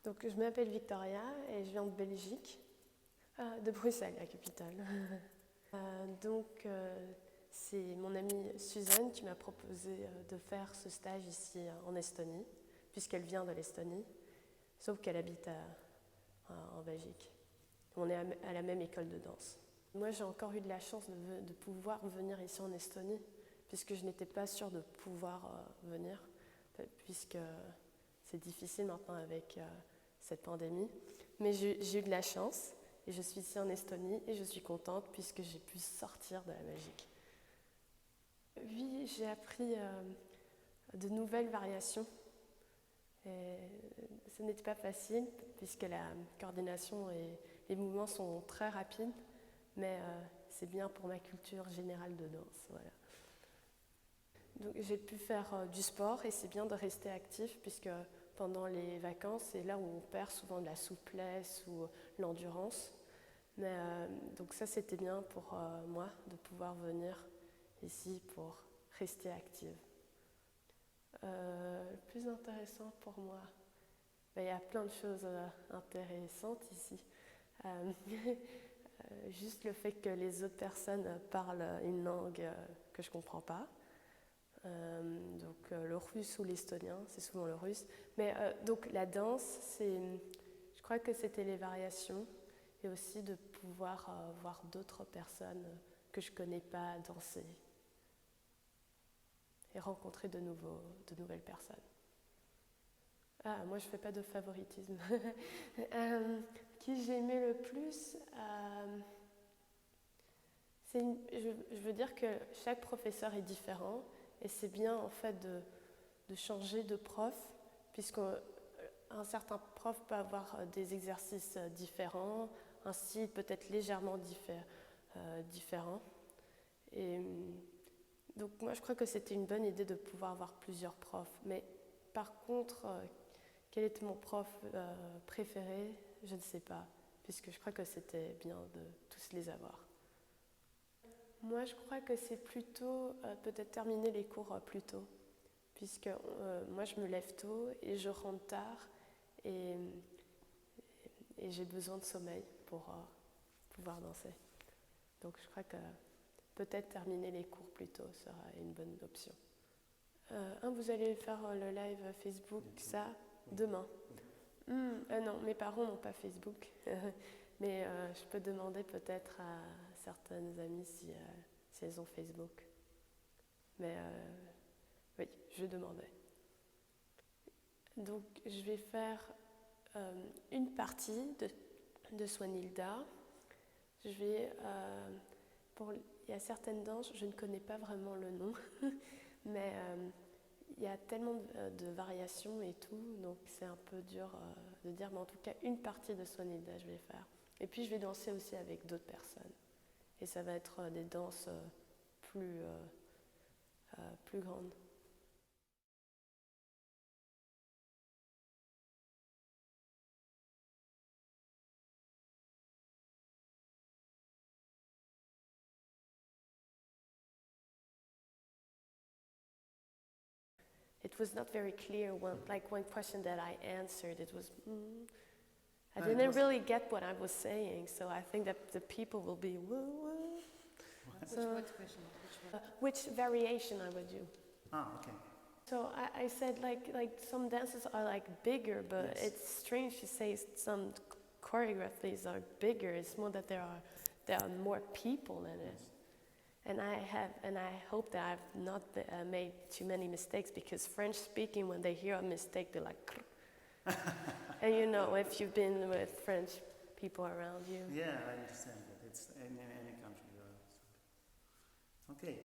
Donc, je m'appelle Victoria et je viens de Belgique, de Bruxelles, la capitale. C'est mon amie Suzanne qui m'a proposé de faire ce stage ici en Estonie, puisqu'elle vient de l'Estonie, sauf qu'elle habite en Belgique. On est à la même école de danse. Moi, j'ai encore eu de la chance de pouvoir venir ici en Estonie, puisque je n'étais pas sûre de pouvoir venir, puisque c'est difficile maintenant avec cette pandémie. Mais j'ai eu de la chance et je suis ici en Estonie et je suis contente puisque j'ai pu sortir de la Belgique. Oui, j'ai appris de nouvelles variations. Et ce n'était pas facile puisque la coordination et les mouvements sont très rapides, mais c'est bien pour ma culture générale de danse. Voilà. Donc, j'ai pu faire du sport et c'est bien de rester actif puisque pendant les vacances, c'est là où on perd souvent de la souplesse ou l'endurance. Mais donc ça, c'était bien pour moi de pouvoir venir ici pour rester active. Le plus intéressant pour moi, il y a plein de choses intéressantes ici. Juste le fait que les autres personnes parlent une langue que je ne comprends pas. Le russe ou l'estonien, c'est souvent le russe. Mais donc la danse, je crois que c'était les variations et aussi de pouvoir voir d'autres personnes que je ne connais pas danser et rencontrer de nouvelles personnes. Ah, moi je ne fais pas de favoritisme. Qui j'ai aimé le plus je veux dire que chaque professeur est différent et c'est bien en fait de changer de prof puisqu'un certain prof peut avoir des exercices différents, un style peut-être légèrement différent. Et donc moi je crois que c'était une bonne idée de pouvoir avoir plusieurs profs. Mais par contre, quel était mon prof préféré? Je ne sais pas, puisque je crois que c'était bien de tous les avoir. Moi je crois que c'est plutôt peut-être terminer les cours plus tôt, puisque moi je me lève tôt et je rentre tard et j'ai besoin de sommeil pour pouvoir danser. Donc je crois que peut-être terminer les cours plus tôt sera une bonne option. Vous allez faire le live Facebook, ça, demain. Non, mes parents n'ont pas Facebook, mais je peux demander peut-être à certaines amies si elles ont Facebook. Mais oui, je demandais. Donc je vais faire une partie de Swanhilda. Il y a certaines danses, je ne connais pas vraiment le nom, mais il y a tellement de variations et tout, donc c'est un peu dur de dire, mais en tout cas, une partie de Swanhilda, je vais faire. Et puis, je vais danser aussi avec d'autres personnes. Et ça va être des danses plus grandes. It was not very clear one question that I answered. It was, I didn't really get what I was saying, so I think that the people will be, woo. What question? Which variation I would do. Okay. So I said like some dances are like bigger, but yes. It's strange to say some choreographies are bigger. It's more that there are more people in it. Yes. And I hope that I've not made too many mistakes, because French speaking, when they hear a mistake, they're like, and you know, if you've been with French people around you. Yeah, I understand that. It's in any country. Okay.